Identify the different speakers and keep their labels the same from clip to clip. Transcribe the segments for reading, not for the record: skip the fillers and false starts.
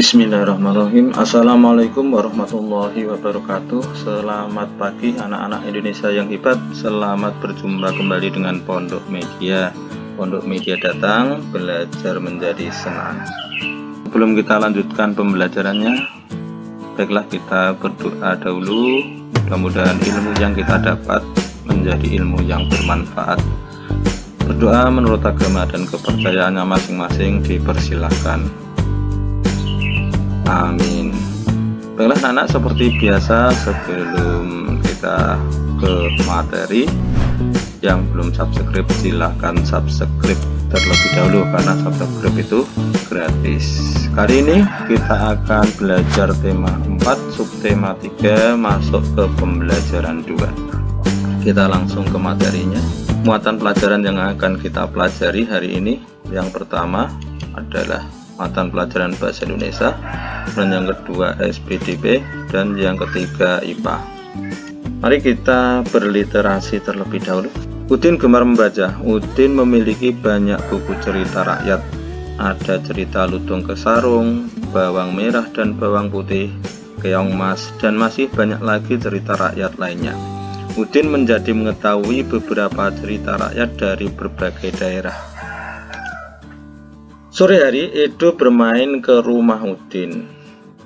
Speaker 1: Bismillahirrahmanirrahim. Assalamualaikum warahmatullahi wabarakatuh. Selamat pagi anak-anak Indonesia yang hebat. Selamat berjumpa kembali dengan Pondok Media. Pondok Media datang, belajar menjadi senang. Sebelum kita lanjutkan pembelajarannya, baiklah kita berdoa dahulu. Mudah-mudahan ilmu yang kita dapat menjadi ilmu yang bermanfaat. Berdoa menurut agama dan kepercayaannya masing-masing dipersilahkan. Amin. Baiklah anak, seperti biasa sebelum kita ke materi, yang belum subscribe silahkan subscribe terlebih dahulu karena subscribe itu gratis. Kali ini kita akan belajar tema 4, subtema 3, masuk ke pembelajaran 2. Kita langsung ke materinya. Muatan pelajaran yang akan kita pelajari hari ini, yang pertama adalah muatan pelajaran bahasa Indonesia, dan yang kedua SPDP, dan yang ketiga IPA. Mari kita berliterasi terlebih dahulu. Udin gemar membaca. Udin memiliki banyak buku cerita rakyat. Ada cerita Lutung Kesarung, Bawang Merah dan Bawang Putih, Keong Mas, dan masih banyak lagi cerita rakyat lainnya. Udin menjadi mengetahui beberapa cerita rakyat dari berbagai daerah. Sore hari, Edo bermain ke rumah Udin.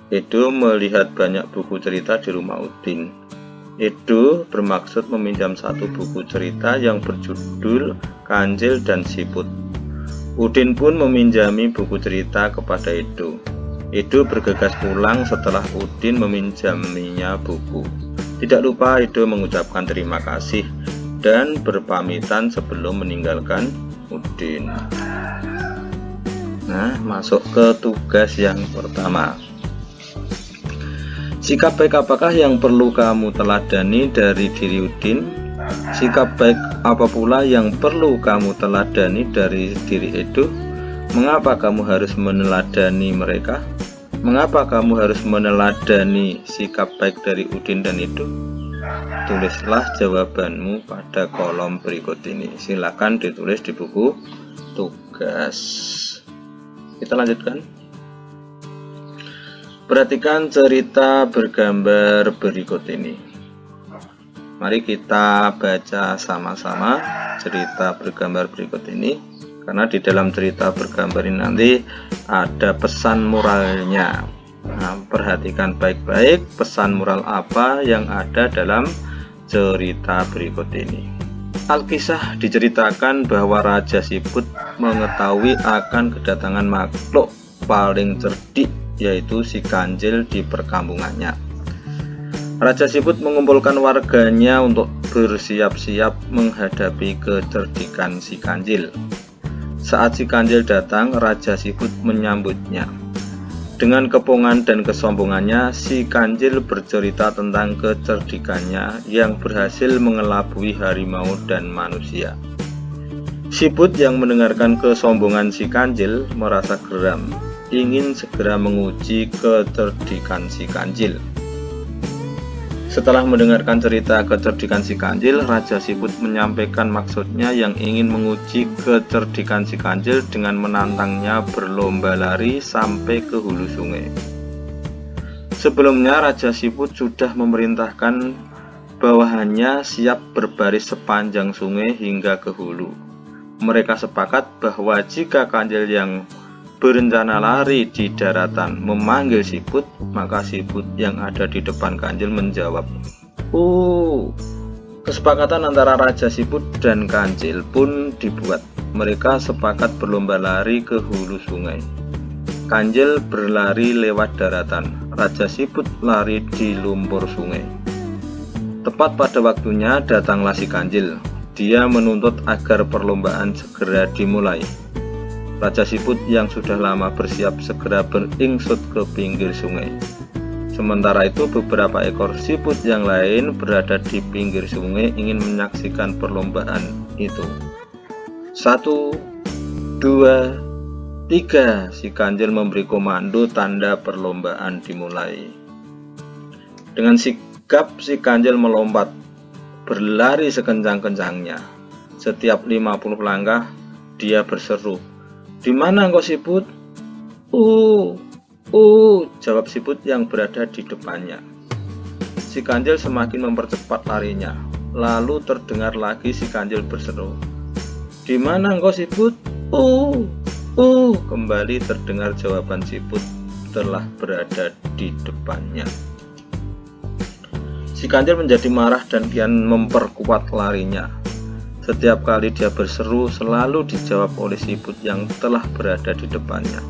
Speaker 1: Edo melihat banyak buku cerita di rumah Udin. Edo bermaksud meminjam satu buku cerita yang berjudul Kancil dan Siput. Udin pun meminjami buku cerita kepada Edo. Edo bergegas pulang setelah Udin meminjaminya buku. Tidak lupa Edo mengucapkan terima kasih dan berpamitan sebelum meninggalkan Udin. Nah, masuk ke tugas yang pertama. Sikap baik apakah yang perlu kamu teladani dari diri Udin? Sikap baik apa pula yang perlu kamu teladani dari diri Edo? Mengapa kamu harus meneladani mereka? Mengapa kamu harus meneladani sikap baik dari Udin dan Edo? Tulislah jawabanmu pada kolom berikut ini. Silakan ditulis di buku tugas. Kita lanjutkan. Perhatikan cerita bergambar berikut ini. Mari kita baca sama-sama cerita bergambar berikut ini, karena di dalam cerita bergambar ini nanti ada pesan moralnya. Nah, perhatikan baik-baik pesan moral apa yang ada dalam cerita berikut ini. Alkisah diceritakan bahwa Raja Siput mengetahui akan kedatangan makhluk paling cerdik, yaitu si Kancil di perkampungannya. Raja Siput mengumpulkan warganya untuk bersiap-siap menghadapi kecerdikan si Kancil. Saat si Kancil datang, Raja Siput menyambutnya. Dengan kepungan dan kesombongannya, si Kancil bercerita tentang kecerdikannya yang berhasil mengelabui harimau dan manusia. Siput yang mendengarkan kesombongan si Kancil merasa geram, ingin segera menguji kecerdikan si Kancil. Setelah mendengarkan cerita kecerdikan si Kancil, Raja Siput menyampaikan maksudnya yang ingin menguji kecerdikan si Kancil dengan menantangnya berlomba lari sampai ke hulu sungai. Sebelumnya Raja Siput sudah memerintahkan bawahannya siap berbaris sepanjang sungai hingga ke hulu. Mereka sepakat bahwa jika Kancil yang berencana lari di daratan memanggil Siput, maka Siput yang ada di depan Kancil menjawab. Kesepakatan antara Raja Siput dan Kancil pun dibuat. Mereka sepakat berlomba lari ke hulu sungai. Kancil berlari lewat daratan, Raja Siput lari di lumpur sungai. Tepat pada waktunya datanglah si Kancil. Dia menuntut agar perlombaan segera dimulai. Raja Siput yang sudah lama bersiap segera beringsut ke pinggir sungai. Sementara itu beberapa ekor siput yang lain berada di pinggir sungai ingin menyaksikan perlombaan itu. 1, 2, 3, si Kancil memberi komando tanda perlombaan dimulai. Dengan sigap si Kancil melompat, berlari sekencang-kencangnya. Setiap 50 langkah dia berseru, "Di mana engkau Siput?" jawab siput yang berada di depannya. Si kancil semakin mempercepat larinya. Lalu terdengar lagi si kancil berseru, "Di mana engkau siput?" Kembali terdengar jawaban siput telah berada di depannya. Si kancil menjadi marah dan kian memperkuat larinya. Setiap kali dia berseru selalu dijawab oleh siput yang telah berada di depannya.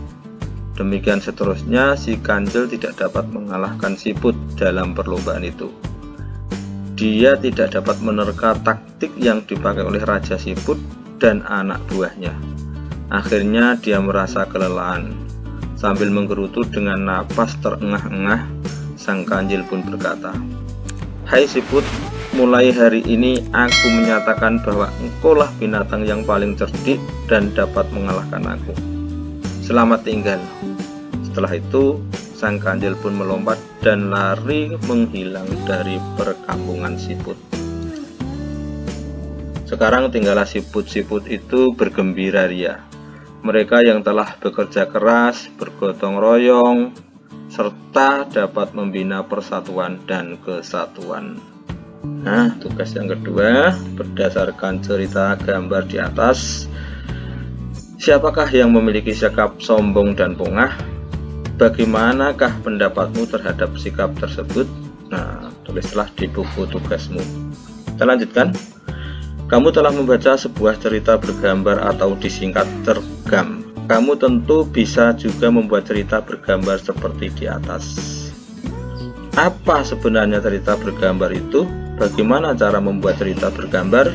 Speaker 1: Demikian seterusnya, si kancil tidak dapat mengalahkan siput dalam perlombaan itu. Dia tidak dapat menerka taktik yang dipakai oleh Raja Siput dan anak buahnya. Akhirnya dia merasa kelelahan. Sambil menggerutu dengan napas terengah-engah, sang kancil pun berkata, "Hai siput, mulai hari ini aku menyatakan bahwa engkaulah binatang yang paling cerdik dan dapat mengalahkan aku. Selamat tinggal." Setelah itu, sang kancil pun melompat dan lari menghilang dari perkampungan siput. Sekarang tinggallah siput-siput itu bergembira ria. Mereka yang telah bekerja keras, bergotong royong, serta dapat membina persatuan dan kesatuan. Nah, tugas yang kedua, berdasarkan cerita gambar di atas, siapakah yang memiliki sikap sombong dan pongah? Bagaimanakah pendapatmu terhadap sikap tersebut? Nah, tulislah di buku tugasmu. Kita lanjutkan. Kamu telah membaca sebuah cerita bergambar atau disingkat cergam. Kamu tentu bisa juga membuat cerita bergambar seperti di atas. Apa sebenarnya cerita bergambar itu? Bagaimana cara membuat cerita bergambar?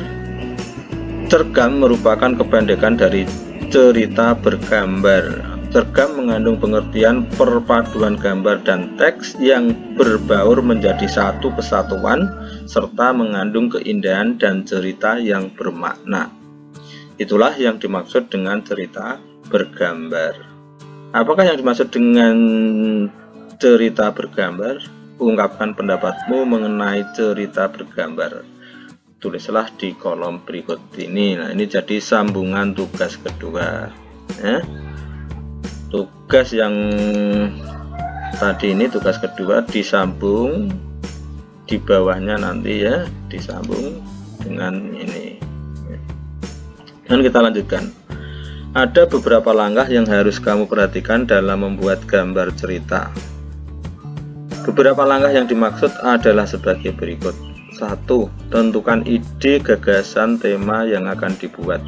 Speaker 1: Cergam merupakan kependekan dari cerita bergambar. Cergam mengandung pengertian perpaduan gambar dan teks yang berbaur menjadi satu kesatuan, serta mengandung keindahan dan cerita yang bermakna. Itulah yang dimaksud dengan cerita bergambar. Apakah yang dimaksud dengan cerita bergambar? Ungkapkan pendapatmu mengenai cerita bergambar. Tulislah di kolom berikut ini. Nah, ini jadi sambungan tugas kedua. Tugas yang tadi ini tugas kedua disambung di bawahnya nanti ya, disambung dengan ini. Dan kita lanjutkan. Ada beberapa langkah yang harus kamu perhatikan dalam membuat gambar cerita. Beberapa langkah yang dimaksud adalah sebagai berikut. 1. Tentukan ide, gagasan, tema yang akan dibuat.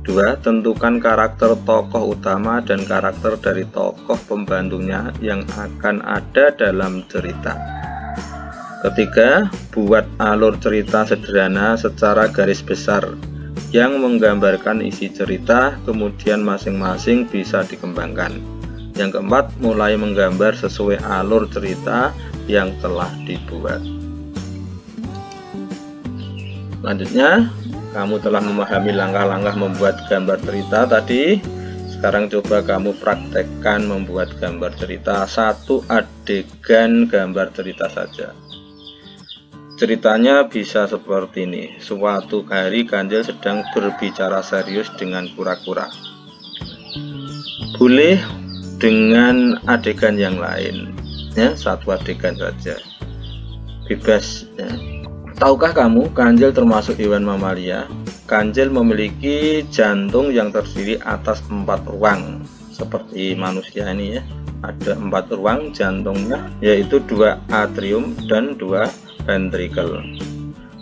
Speaker 1: 2. Tentukan karakter tokoh utama dan karakter dari tokoh pembantunya yang akan ada dalam cerita. 3. Buat alur cerita sederhana secara garis besar yang menggambarkan isi cerita, kemudian masing-masing bisa dikembangkan. Yang keempat, mulai menggambar sesuai alur cerita yang telah dibuat. Selanjutnya, kamu telah memahami langkah-langkah membuat gambar cerita tadi. Sekarang coba kamu praktekkan membuat gambar cerita, satu adegan gambar cerita saja. Ceritanya bisa seperti ini. Suatu hari kancil sedang berbicara serius dengan kura-kura. Boleh dengan adegan yang lain, ya, satu adegan saja, bebas ya. Tahukah kamu, kancil termasuk hewan mamalia? Kancil memiliki jantung yang terdiri atas 4 ruang, seperti manusia ini ya. Ada 4 ruang jantungnya, yaitu 2 atrium dan 2 ventricle.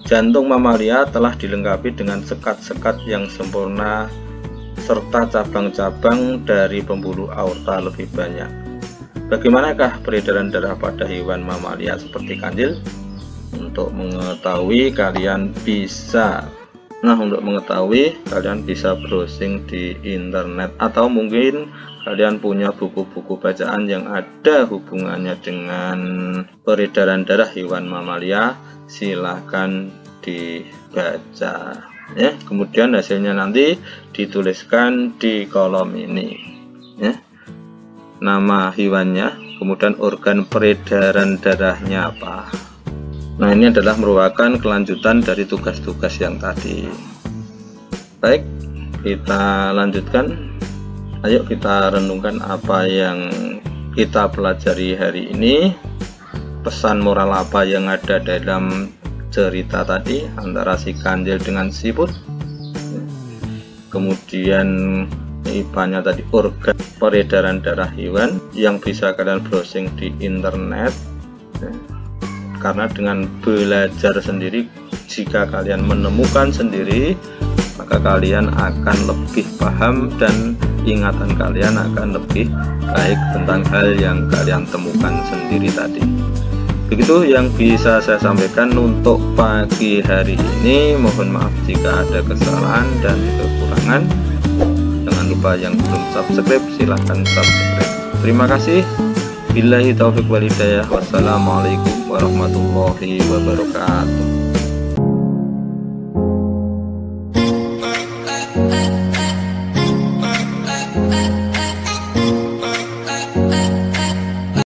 Speaker 1: Jantung mamalia telah dilengkapi dengan sekat-sekat yang sempurna serta cabang-cabang dari pembuluh aorta lebih banyak. Bagaimanakah peredaran darah pada hewan mamalia seperti kancil? Untuk mengetahui kalian bisa browsing di internet, atau mungkin kalian punya buku-buku bacaan yang ada hubungannya dengan peredaran darah hewan mamalia, silahkan dibaca ya. Kemudian hasilnya nanti dituliskan di kolom ini ya, nama hewannya, kemudian organ peredaran darahnya apa. Nah, ini adalah merupakan kelanjutan dari tugas-tugas yang tadi. Baik, kita lanjutkan. Ayo kita renungkan apa yang kita pelajari hari ini, pesan moral apa yang ada dalam cerita tadi antara si Kanjel dengan siput. Kemudian IPA-nya tadi organ peredaran darah hewan yang bisa kalian browsing di internet. Karena dengan belajar sendiri, jika kalian menemukan sendiri, maka kalian akan lebih paham dan ingatan kalian akan lebih baik tentang hal yang kalian temukan sendiri tadi. Begitu yang bisa saya sampaikan untuk pagi hari ini. Mohon maaf jika ada kesalahan dan kekurangan. Jangan lupa yang belum subscribe, silahkan subscribe. Terima kasih. Billahi taufiq wal hidayah. Wassalamualaikum warahmatullahi wabarakatuh.